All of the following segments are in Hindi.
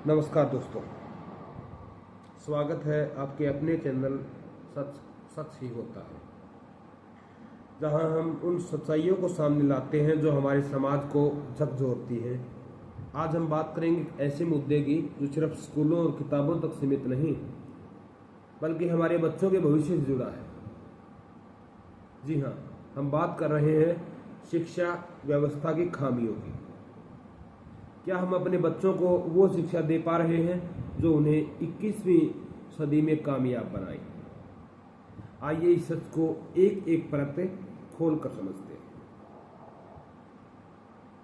नमस्कार दोस्तों, स्वागत है आपके अपने चैनल सच सच ही होता है, जहां हम उन सच्चाइयों को सामने लाते हैं जो हमारे समाज को झकझोरती है। आज हम बात करेंगे एक ऐसे मुद्दे की जो सिर्फ स्कूलों और किताबों तक सीमित नहीं, बल्कि हमारे बच्चों के भविष्य से जुड़ा है। जी हाँ, हम बात कर रहे हैं शिक्षा व्यवस्था की खामियों की। क्या हम अपने बच्चों को वो शिक्षा दे पा रहे हैं जो उन्हें 21वीं सदी में कामयाब बनाए? आइए इस सच को एक एक परत खोल कर समझते हैं।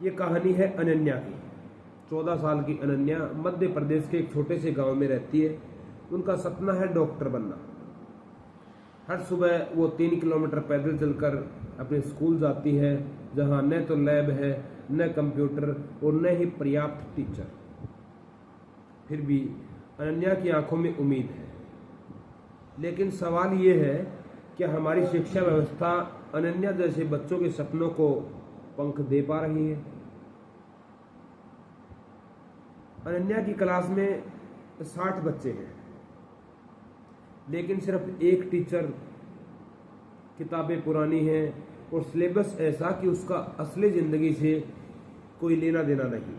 ये कहानी है अनन्या की। 14 साल की अनन्या मध्य प्रदेश के एक छोटे से गांव में रहती है। उनका सपना है डॉक्टर बनना। हर सुबह वो 3 किलोमीटर पैदल चलकर अपने स्कूल जाती है, जहां न तो लैब है, न कंप्यूटर और न ही पर्याप्त टीचर। फिर भी अनन्या की आंखों में उम्मीद है। लेकिन सवाल ये है कि हमारी शिक्षा व्यवस्था अनन्या जैसे बच्चों के सपनों को पंख दे पा रही है? अनन्या की क्लास में 60 बच्चे हैं, लेकिन सिर्फ एक टीचर, किताबें पुरानी हैं और सिलेबस ऐसा कि उसका असली जिंदगी से कोई लेना देना नहीं।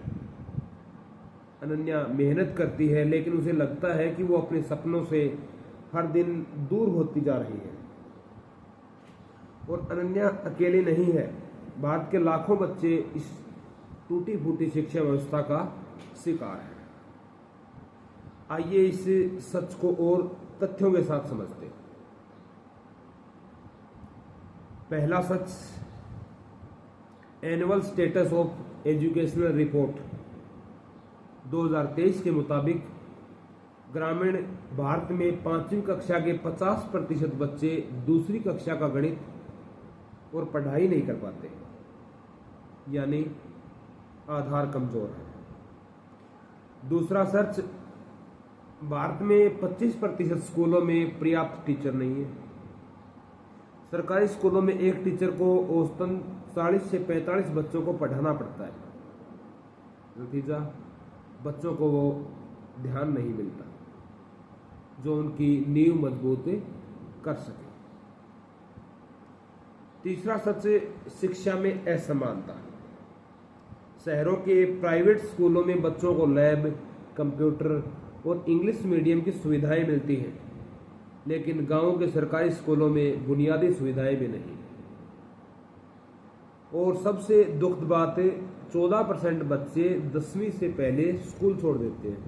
अनन्या मेहनत करती है, लेकिन उसे लगता है कि वो अपने सपनों से हर दिन दूर होती जा रही है। और अनन्या अकेली नहीं है। भारत के लाखों बच्चे इस टूटी फूटी शिक्षा व्यवस्था का शिकार हैं। आइए इस सच को और तथ्यों के साथ समझते हैं। पहला सच, annual status of educational report 2023 के मुताबिक ग्रामीण भारत में 5वीं कक्षा के 50% बच्चे दूसरी कक्षा का गणित और पढ़ाई नहीं कर पाते, यानी आधार कमजोर है। दूसरा सच, भारत में 25% स्कूलों में पर्याप्त टीचर नहीं है। सरकारी स्कूलों में एक टीचर को औसतन 40 से 45 बच्चों को पढ़ाना पड़ता है। नतीजा, बच्चों को वो ध्यान नहीं मिलता जो उनकी नींव मजबूत कर सके। तीसरा सच, शिक्षा में असमानता। शहरों के प्राइवेट स्कूलों में बच्चों को लैब, कंप्यूटर और इंग्लिश मीडियम की सुविधाएं मिलती हैं, लेकिन गांवों के सरकारी स्कूलों में बुनियादी सुविधाएं भी नहीं। और सबसे दुखद बात, 14% बच्चे 10वीं से पहले स्कूल छोड़ देते हैं,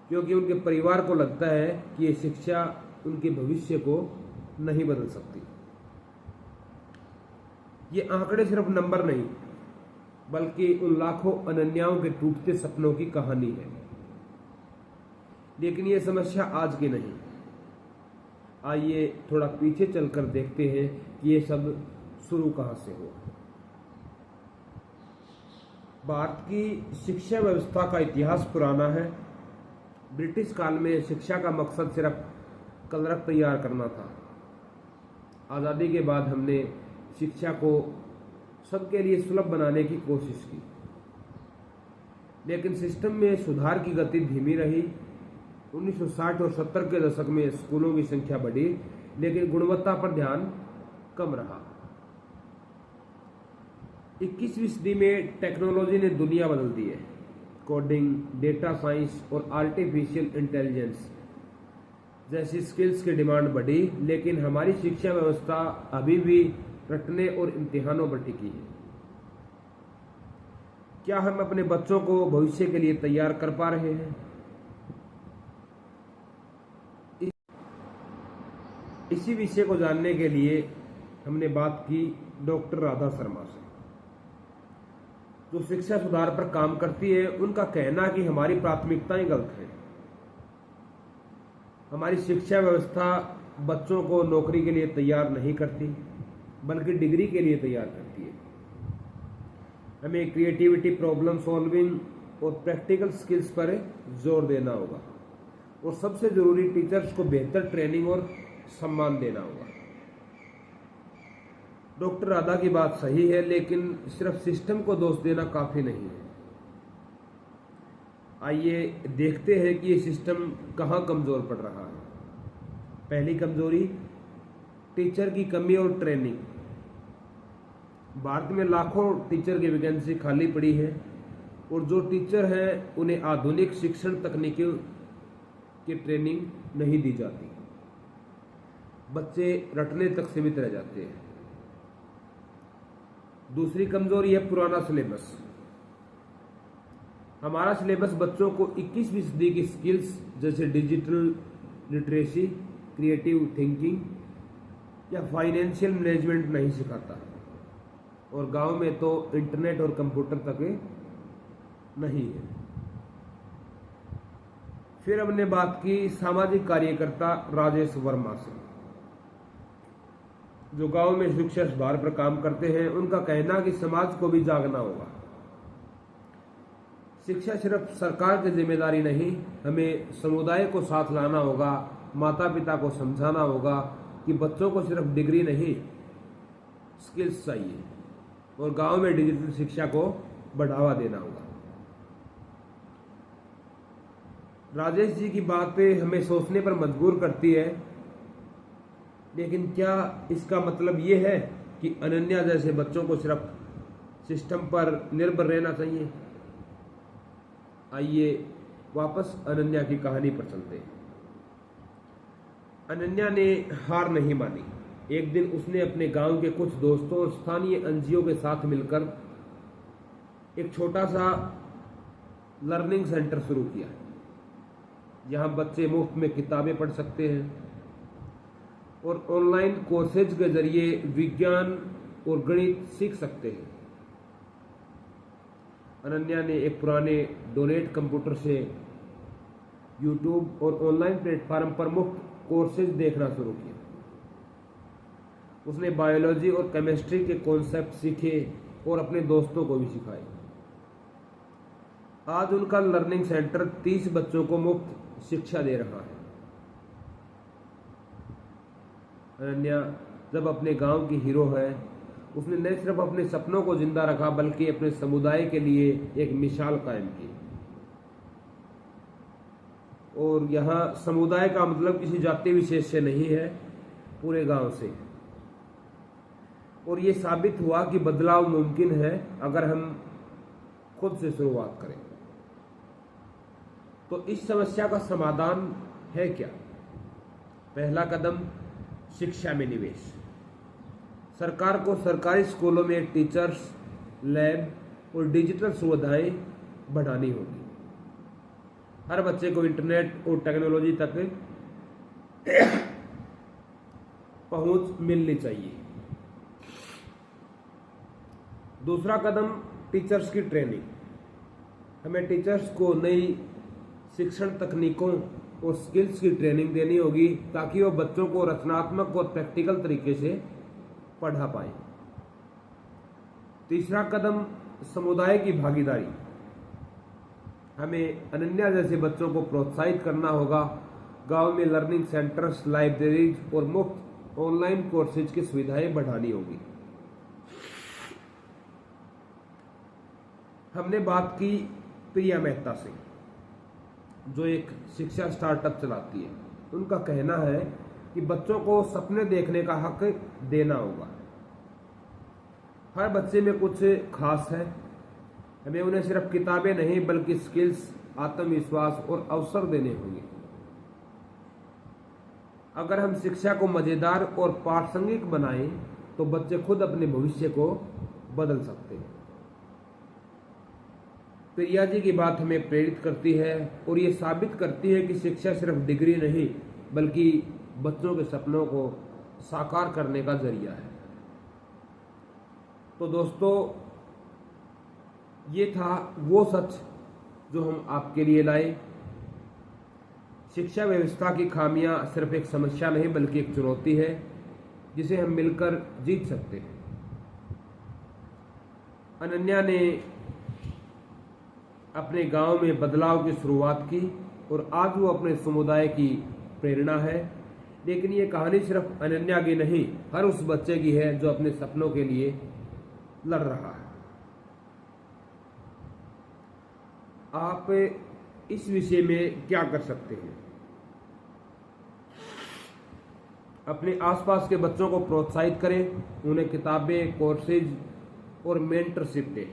क्योंकि उनके परिवार को लगता है कि ये शिक्षा उनके भविष्य को नहीं बदल सकती। ये आंकड़े सिर्फ नंबर नहीं, बल्कि उन लाखों अनन्याओं के टूटते सपनों की कहानी है। लेकिन ये समस्या आज की नहीं। आइए थोड़ा पीछे चलकर देखते हैं कि ये सब शुरू कहां से हुआ। भारत की शिक्षा व्यवस्था का इतिहास पुराना है। ब्रिटिश काल में शिक्षा का मकसद सिर्फ क्लर्क तैयार करना था। आज़ादी के बाद हमने शिक्षा को सबके लिए सुलभ बनाने की कोशिश की, लेकिन सिस्टम में सुधार की गति धीमी रही। 1960 और 70 के दशक में स्कूलों की संख्या बढ़ी, लेकिन गुणवत्ता पर ध्यान कम रहा। 21वीं सदी में टेक्नोलॉजी ने दुनिया बदल दी है। कोडिंग, डेटा साइंस और आर्टिफिशियल इंटेलिजेंस जैसी स्किल्स की डिमांड बढ़ी, लेकिन हमारी शिक्षा व्यवस्था अभी भी रटने और इम्तिहानों पर टिकी है। क्या हम अपने बच्चों को भविष्य के लिए तैयार कर पा रहे हैं? इसी विषय को जानने के लिए हमने बात की डॉक्टर राधा शर्मा से, जो शिक्षा सुधार पर काम करती है। उनका कहना कि हमारी प्राथमिकताएं गलत हैं। हमारी शिक्षा व्यवस्था बच्चों को नौकरी के लिए तैयार नहीं करती, बल्कि डिग्री के लिए तैयार करती है। हमें क्रिएटिविटी, प्रॉब्लम सॉल्विंग और प्रैक्टिकल स्किल्स पर जोर देना होगा, और सबसे जरूरी, टीचर्स को बेहतर ट्रेनिंग और सम्मान देना होगा। डॉक्टर राधा की बात सही है, लेकिन सिर्फ सिस्टम को दोष देना काफी नहीं है। आइए देखते हैं कि ये सिस्टम कहाँ कमज़ोर पड़ रहा है। पहली कमज़ोरी, टीचर की कमी और ट्रेनिंग। भारत में लाखों टीचर की वैकेंसी खाली पड़ी है और जो टीचर हैं उन्हें आधुनिक शिक्षण तकनीकों की ट्रेनिंग नहीं दी जाती। बच्चे रटने तक सीमित रह जाते हैं। दूसरी कमजोरी है पुराना सिलेबस। हमारा सिलेबस बच्चों को 21वीं सदी की स्किल्स जैसे डिजिटल लिटरेसी, क्रिएटिव थिंकिंग या फाइनेंशियल मैनेजमेंट नहीं सिखाता और गांव में तो इंटरनेट और कंप्यूटर तक नहीं है। फिर हमने बात की सामाजिक कार्यकर्ता राजेश वर्मा से, जो गांव में शिक्षा सुधार पर काम करते हैं। उनका कहना कि समाज को भी जागना होगा। शिक्षा सिर्फ सरकार की जिम्मेदारी नहीं, हमें समुदाय को साथ लाना होगा। माता पिता को समझाना होगा कि बच्चों को सिर्फ डिग्री नहीं, स्किल्स चाहिए और गांव में डिजिटल शिक्षा को बढ़ावा देना होगा। राजेश जी की बातें हमें सोचने पर मजबूर करती है, लेकिन क्या इसका मतलब ये है कि अनन्या जैसे बच्चों को सिर्फ सिस्टम पर निर्भर रहना चाहिए? आइए वापस अनन्या की कहानी पर चलते हैं। अनन्या ने हार नहीं मानी। एक दिन उसने अपने गांव के कुछ दोस्तों और स्थानीय एनजीओ के साथ मिलकर एक छोटा सा लर्निंग सेंटर शुरू किया, जहां बच्चे मुफ्त में किताबें पढ़ सकते हैं और ऑनलाइन कोर्सेज के जरिए विज्ञान और गणित सीख सकते हैं। अनन्या ने एक पुराने डोनेट कंप्यूटर से यूट्यूब और ऑनलाइन प्लेटफॉर्म पर मुफ्त कोर्सेज देखना शुरू किया। उसने बायोलॉजी और केमिस्ट्री के कॉन्सेप्ट सीखे और अपने दोस्तों को भी सिखाए। आज उनका लर्निंग सेंटर 30 बच्चों को मुफ्त शिक्षा दे रहा है। अनन्या जब अपने गांव की हीरो है, उसने न सिर्फ अपने सपनों को जिंदा रखा बल्कि अपने समुदाय के लिए एक मिसाल कायम की। और यहाँ समुदाय का मतलब किसी जाति विशेष से नहीं है, पूरे गांव से। और ये साबित हुआ कि बदलाव मुमकिन है अगर हम खुद से शुरुआत करें। तो इस समस्या का समाधान है क्या? पहला कदम, शिक्षा में निवेश। सरकार को सरकारी स्कूलों में टीचर्स, लैब और डिजिटल सुविधाएं बढ़ानी होगी। हर बच्चे को इंटरनेट और टेक्नोलॉजी तक पहुंच मिलनी चाहिए। दूसरा कदम, टीचर्स की ट्रेनिंग। हमें टीचर्स को नई शिक्षण तकनीकों और स्किल्स की ट्रेनिंग देनी होगी ताकि वो बच्चों को रचनात्मक और प्रैक्टिकल तरीके से पढ़ा पाए। तीसरा कदम, समुदाय की भागीदारी। हमें अनन्या जैसे बच्चों को प्रोत्साहित करना होगा। गांव में लर्निंग सेंटर्स, लाइब्रेरीज और मुफ्त ऑनलाइन कोर्सेज की सुविधाएं बढ़ानी होगी। हमने बात की प्रिया मेहता से, जो एक शिक्षा स्टार्टअप चलाती है। उनका कहना है कि बच्चों को सपने देखने का हक देना होगा। हर बच्चे में कुछ खास है। हमें उन्हें सिर्फ किताबें नहीं बल्कि स्किल्स, आत्मविश्वास और अवसर देने होंगे। अगर हम शिक्षा को मजेदार और प्रासंगिक बनाएं तो बच्चे खुद अपने भविष्य को बदल सकते हैं। प्रिया जी की बात हमें प्रेरित करती है और ये साबित करती है कि शिक्षा सिर्फ डिग्री नहीं बल्कि बच्चों के सपनों को साकार करने का जरिया है। तो दोस्तों, ये था वो सच जो हम आपके लिए लाए। शिक्षा व्यवस्था की खामियां सिर्फ एक समस्या नहीं बल्कि एक चुनौती है जिसे हम मिलकर जीत सकते हैं। अनन्या ने अपने गांव में बदलाव की शुरुआत की और आज वो अपने समुदाय की प्रेरणा है। लेकिन ये कहानी सिर्फ अनन्या की नहीं, हर उस बच्चे की है जो अपने सपनों के लिए लड़ रहा है। आप इस विषय में क्या कर सकते हैं? अपने आसपास के बच्चों को प्रोत्साहित करें, उन्हें किताबें, कोर्सेज और मेंटरशिप दें।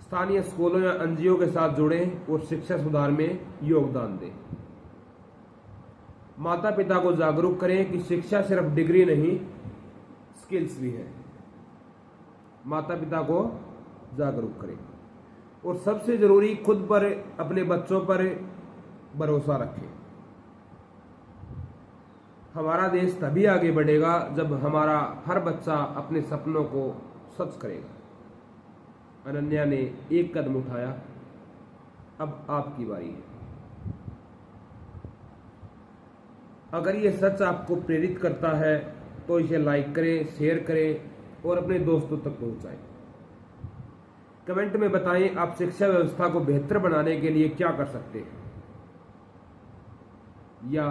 स्थानीय स्कूलों या एनजीओ के साथ जुड़ें और शिक्षा सुधार में योगदान दें। माता पिता को जागरूक करें कि शिक्षा सिर्फ डिग्री नहीं, स्किल्स भी है। माता पिता को जागरूक करें और सबसे जरूरी, खुद पर, अपने बच्चों पर भरोसा रखें। हमारा देश तभी आगे बढ़ेगा जब हमारा हर बच्चा अपने सपनों को सच करेगा। अनन्या ने एक कदम उठाया, अब आपकी बारी है। अगर ये सच आपको प्रेरित करता है तो इसे लाइक करें, शेयर करें और अपने दोस्तों तक पहुंचाएं। कमेंट में बताएं आप शिक्षा व्यवस्था को बेहतर बनाने के लिए क्या कर सकते हैं, या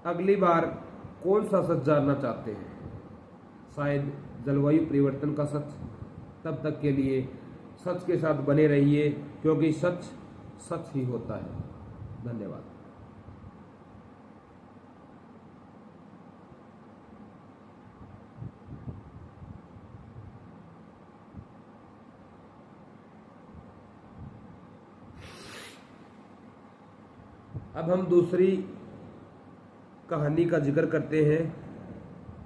अगली बार कौन सा सच जानना चाहते हैं, शायद जलवायु परिवर्तन का सच। तब तक के लिए सच के साथ बने रहिए, क्योंकि सच सच ही होता है। धन्यवाद। अब हम दूसरी कहानी का जिक्र करते हैं,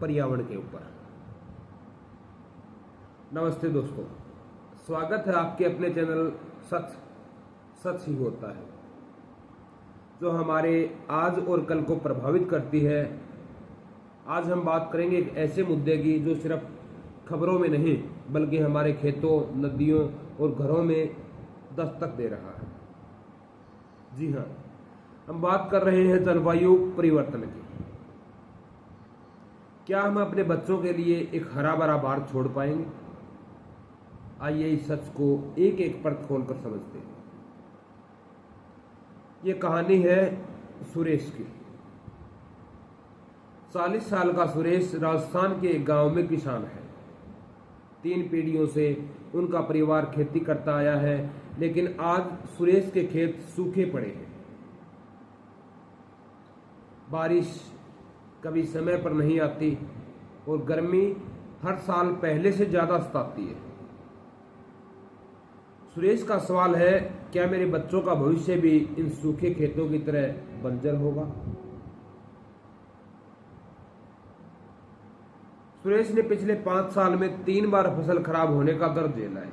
पर्यावरण के ऊपर। नमस्ते दोस्तों, स्वागत है आपके अपने चैनल सच सच ही होता है, जो हमारे आज और कल को प्रभावित करती है। आज हम बात करेंगे एक ऐसे मुद्दे की जो सिर्फ खबरों में नहीं बल्कि हमारे खेतों, नदियों और घरों में दस्तक दे रहा है। जी हाँ, हम बात कर रहे हैं जलवायु परिवर्तन की। क्या हम अपने बच्चों के लिए एक हरा भरा भारत छोड़ पाएंगे? आइए इस सच को एक एक परत खोलकर समझते हैं। ये कहानी है सुरेश की। 40 साल का सुरेश राजस्थान के एक गांव में किसान है। 3 पीढ़ियों से उनका परिवार खेती करता आया है, लेकिन आज सुरेश के खेत सूखे पड़े हैं। बारिश कभी समय पर नहीं आती और गर्मी हर साल पहले से ज्यादा सताती है। सुरेश का सवाल है, क्या मेरे बच्चों का भविष्य भी इन सूखे खेतों की तरह बंजर होगा? सुरेश ने पिछले 5 साल में 3 बार फसल खराब होने का दर्द झेला है।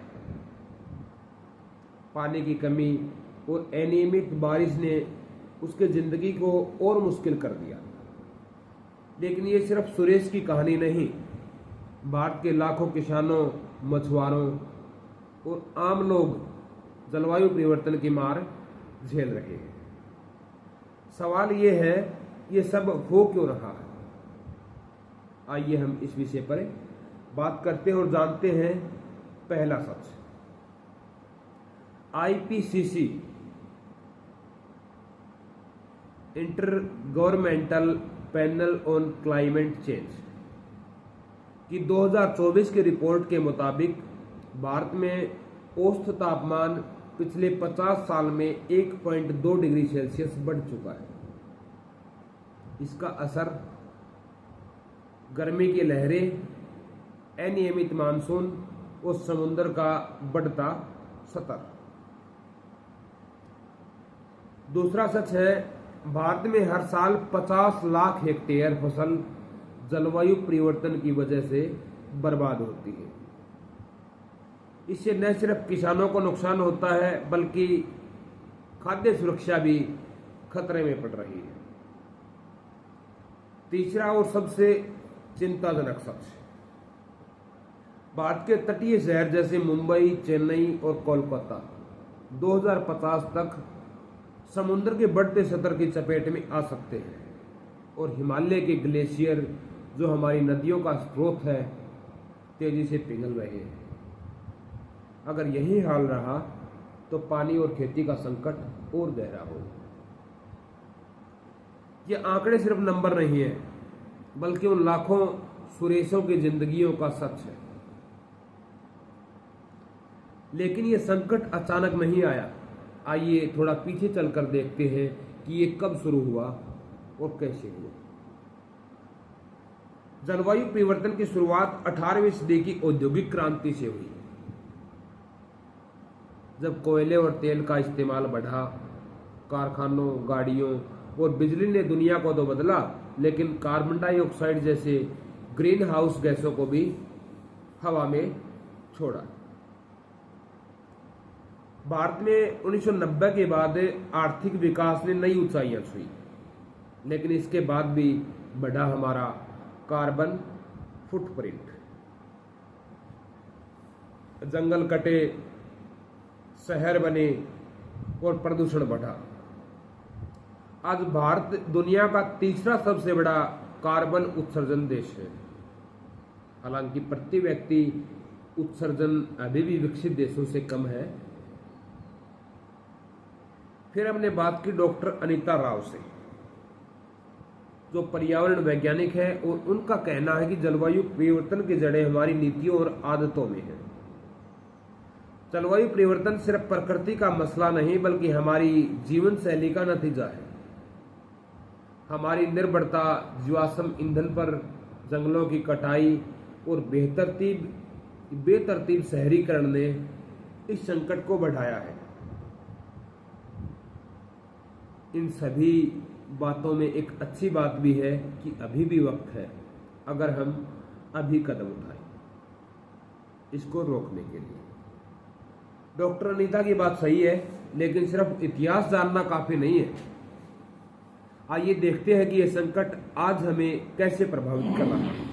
पानी की कमी और अनियमित बारिश ने उसके जिंदगी को और मुश्किल कर दिया। लेकिन ये सिर्फ सुरेश की कहानी नहीं, भारत के लाखों किसानों, मछुआरों और आम लोग जलवायु परिवर्तन की मार झेल रहे हैं। सवाल ये है, ये सब हो क्यों रहा है? आइए हम इस विषय पर बात करते हैं और जानते हैं पहला सच। IPCC, intergovernmental panel on climate change की 2024 की रिपोर्ट के मुताबिक भारत में औसत तापमान पिछले 50 साल में 1.2 डिग्री सेल्सियस बढ़ चुका है। इसका असर गर्मी की लहरें, अनियमित मानसून और समुद्र का बढ़ता सतर। दूसरा सच है, भारत में हर साल 50 लाख हेक्टेयर फसल जलवायु परिवर्तन की वजह से बर्बाद होती है। इससे न सिर्फ किसानों को नुकसान होता है बल्कि खाद्य सुरक्षा भी खतरे में पड़ रही है। तीसरा और सबसे चिंताजनक सच, भारत के तटीय शहर जैसे मुंबई, चेन्नई और कोलकाता 2050 तक समुद्र के बढ़ते सतर की चपेट में आ सकते हैं और हिमालय के ग्लेशियर, जो हमारी नदियों का स्रोत है, तेजी से पिघल रहे हैं। अगर यही हाल रहा तो पानी और खेती का संकट और गहरा होगा। ये आंकड़े सिर्फ नंबर नहीं है बल्कि उन लाखों सुरेशों की जिंदगियों का सच है। लेकिन ये संकट अचानक नहीं आया। आइए थोड़ा पीछे चलकर देखते हैं कि ये कब शुरू हुआ और कैसे हुआ। जलवायु परिवर्तन की शुरुआत 18वीं सदी की औद्योगिक क्रांति से हुई, जब कोयले और तेल का इस्तेमाल बढ़ा। कारखानों, गाड़ियों और बिजली ने दुनिया को तो बदला, लेकिन कार्बन डाइऑक्साइड जैसे ग्रीन हाउस गैसों को भी हवा में छोड़ा। भारत में 1990 के बाद आर्थिक विकास ने नई ऊंचाइयां छुई, लेकिन इसके बाद भी बढ़ा हमारा कार्बन फुटप्रिंट। जंगल कटे, शहर बने और प्रदूषण बढ़ा। आज भारत दुनिया का तीसरा सबसे बड़ा कार्बन उत्सर्जन देश है। हालांकि प्रति व्यक्ति उत्सर्जन अभी भी विकसित देशों से कम है। फिर हमने बात की डॉक्टर अनीता राव से, जो पर्यावरण वैज्ञानिक है, और उनका कहना है कि जलवायु परिवर्तन की जड़ें हमारी नीतियों और आदतों में है। जलवायु परिवर्तन सिर्फ प्रकृति का मसला नहीं, बल्कि हमारी जीवन शैली का नतीजा है। हमारी निर्भरता जीवाश्म ईंधन पर, जंगलों की कटाई और बेतरतीब शहरीकरण ने इस संकट को बढ़ाया है। इन सभी बातों में एक अच्छी बात भी है कि अभी भी वक्त है, अगर हम अभी कदम उठाएं इसको रोकने के लिए। डॉक्टर अनीता की बात सही है, लेकिन सिर्फ इतिहास जानना काफी नहीं है। आइए देखते हैं कि यह संकट आज हमें कैसे प्रभावित कर रहा है।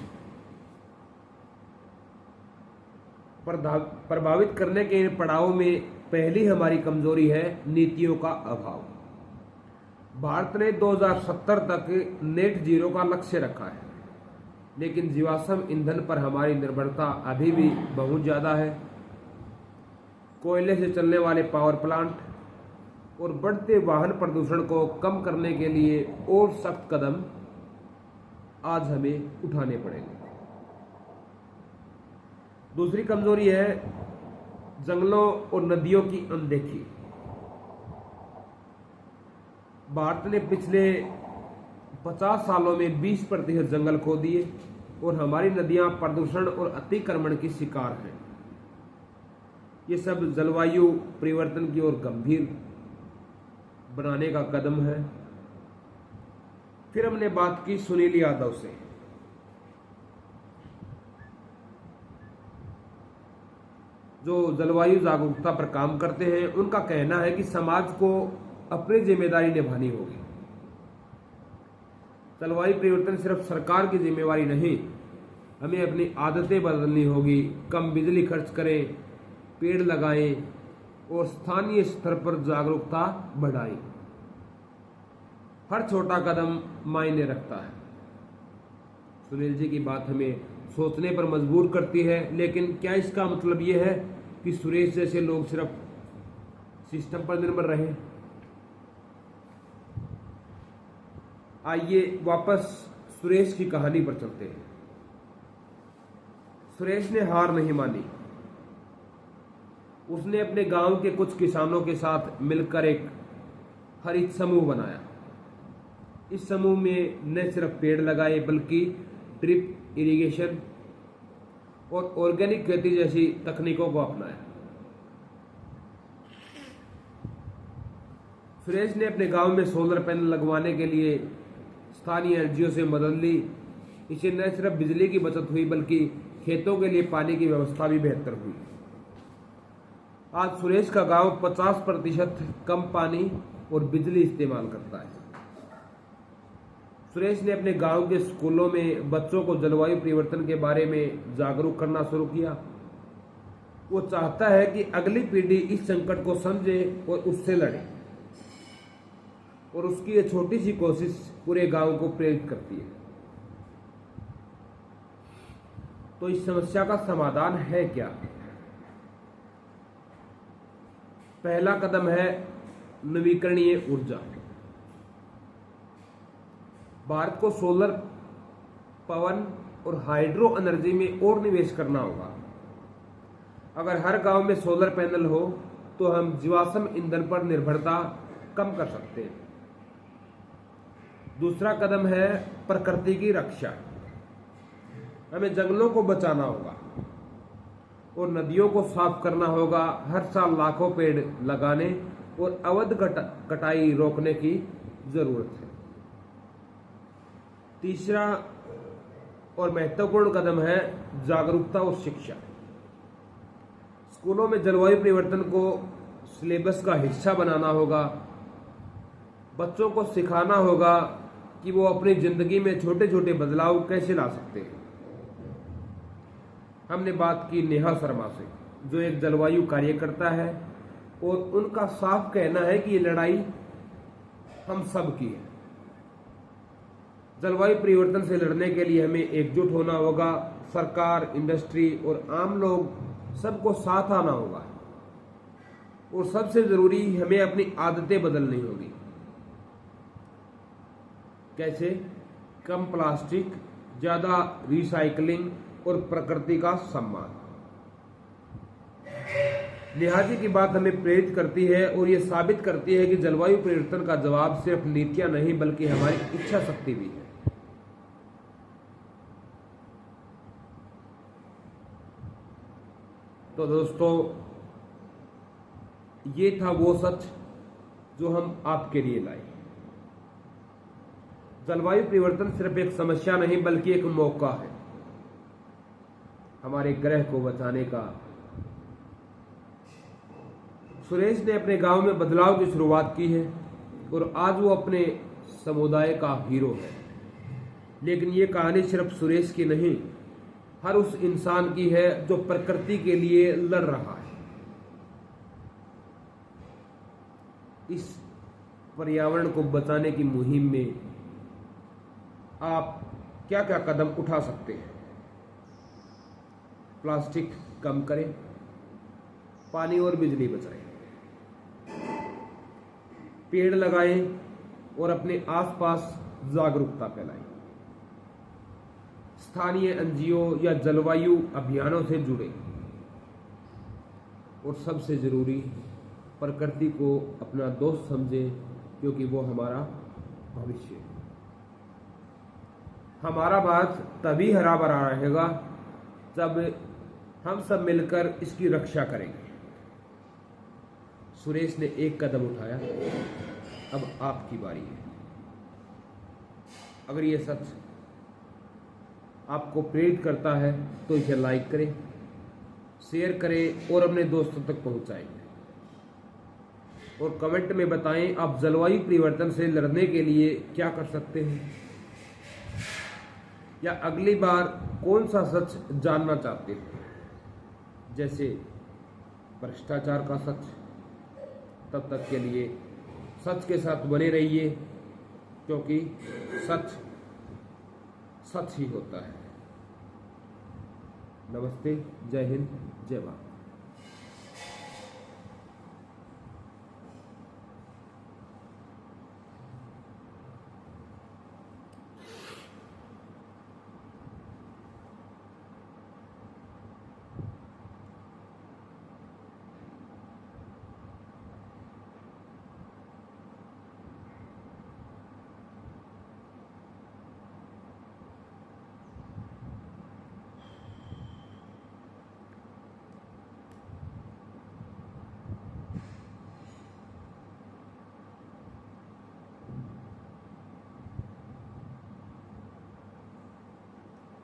प्रभावित करने के इन पड़ावों में पहली हमारी कमजोरी है नीतियों का अभाव। भारत ने 2070 तक नेट जीरो का लक्ष्य रखा है, लेकिन जीवाश्म ईंधन पर हमारी निर्भरता अभी भी बहुत ज्यादा है। कोयले से चलने वाले पावर प्लांट और बढ़ते वाहन प्रदूषण को कम करने के लिए और सख्त कदम आज हमें उठाने पड़ेंगे। दूसरी कमजोरी है जंगलों और नदियों की अनदेखी। भारत ने पिछले 50 सालों में 20% जंगल खो दिए और हमारी नदियां प्रदूषण और अतिक्रमण की शिकार हैं। ये सब जलवायु परिवर्तन की ओर गंभीर बनाने का कदम है। फिर हमने बात की सुनील यादव से, जो जलवायु जागरूकता पर काम करते हैं। उनका कहना है कि समाज को अपनी जिम्मेदारी निभानी होगी। जलवायु परिवर्तन सिर्फ सरकार की जिम्मेवारी नहीं, हमें अपनी आदतें बदलनी होगी। कम बिजली खर्च करें, पेड़ लगाएं और स्थानीय स्तर पर जागरूकता बढ़ाएं। हर छोटा कदम मायने रखता है। सुनील जी की बात हमें सोचने पर मजबूर करती है, लेकिन क्या इसका मतलब यह है कि सुरेश जैसे लोग सिर्फ सिस्टम पर निर्भर रहें? आइए वापस सुरेश की कहानी पर चलते हैं। सुरेश ने हार नहीं मानी। उसने अपने गांव के कुछ किसानों के साथ मिलकर एक हरित समूह बनाया। इस समूह में न सिर्फ पेड़ लगाए, बल्कि ड्रिप इरिगेशन और ऑर्गेनिक खेती जैसी तकनीकों को अपनाया। सुरेश ने अपने गांव में सोलर पैनल लगवाने के लिए स्थानीय एनजीओ से मदद ली। इससे न सिर्फ बिजली की बचत हुई, बल्कि खेतों के लिए पानी की व्यवस्था भी बेहतर हुई। आज सुरेश का गांव 50% कम पानी और बिजली इस्तेमाल करता है। सुरेश ने अपने गांव के स्कूलों में बच्चों को जलवायु परिवर्तन के बारे में जागरूक करना शुरू किया। वो चाहता है कि अगली पीढ़ी इस संकट को समझे और उससे लड़े, और उसकी ये छोटी सी कोशिश पूरे गांव को प्रेरित करती है। तो इस समस्या का समाधान है क्या? पहला कदम है नवीकरणीय ऊर्जा। भारत को सोलर, पवन और हाइड्रो एनर्जी में और निवेश करना होगा। अगर हर गांव में सोलर पैनल हो तो हम जीवाश्म ईंधन पर निर्भरता कम कर सकते हैं। दूसरा कदम है प्रकृति की रक्षा। हमें जंगलों को बचाना होगा और नदियों को साफ करना होगा। हर साल लाखों पेड़ लगाने और अवैध कटाई रोकने की जरूरत है। तीसरा और महत्वपूर्ण कदम है जागरूकता और शिक्षा। स्कूलों में जलवायु परिवर्तन को सिलेबस का हिस्सा बनाना होगा। बच्चों को सिखाना होगा कि वो अपनी जिंदगी में छोटे छोटे बदलाव कैसे ला सकते हैं। हमने बात की नेहा शर्मा से, जो एक जलवायु कार्यकर्ता है, और उनका साफ कहना है कि ये लड़ाई हम सब की है। जलवायु परिवर्तन से लड़ने के लिए हमें एकजुट होना होगा। सरकार, इंडस्ट्री और आम लोग सबको साथ आना होगा। और सबसे जरूरी, हमें अपनी आदतें बदलनी होगी। कैसे? कम प्लास्टिक, ज्यादा रिसाइकलिंग और प्रकृति का सम्मान। नेहा जी की बात हमें प्रेरित करती है और ये साबित करती है कि जलवायु परिवर्तन का जवाब सिर्फ नीतियां नहीं बल्कि हमारी इच्छा शक्ति भी है। तो दोस्तों, ये था वो सच जो हम आपके लिए लाए। जलवायु परिवर्तन सिर्फ एक समस्या नहीं बल्कि एक मौका है हमारे ग्रह को बचाने का। सुरेश ने अपने गांव में बदलाव की शुरुआत की है और आज वो अपने समुदाय का हीरो है। लेकिन ये कहानी सिर्फ सुरेश की नहीं, हर उस इंसान की है जो प्रकृति के लिए लड़ रहा है। इस पर्यावरण को बचाने की मुहिम में आप क्या क्या कदम उठा सकते हैं? प्लास्टिक कम करें, पानी और बिजली बचाएं, पेड़ लगाएं और अपने आसपास जागरूकता फैलाएं। स्थानीय एनजीओ या जलवायु अभियानों से जुड़े। और सबसे जरूरी, प्रकृति को अपना दोस्त समझें, क्योंकि वो हमारा भविष्य है। हमारा भारत तभी हरा भरा रहेगा जब हम सब मिलकर इसकी रक्षा करेंगे। सुरेश ने एक कदम उठाया, अब आपकी बारी है। अगर ये सच आपको प्रेरित करता है तो इसे लाइक करें, शेयर करें और अपने दोस्तों तक पहुंचाएं। और कमेंट में बताएं आप जलवायु परिवर्तन से लड़ने के लिए क्या कर सकते हैं, या अगली बार कौन सा सच जानना चाहते हैं, जैसे भ्रष्टाचार का सच। तब तक के लिए सच के साथ बने रहिए, क्योंकि सच सच ही होता है। नमस्ते, जय हिंद, जय भारत।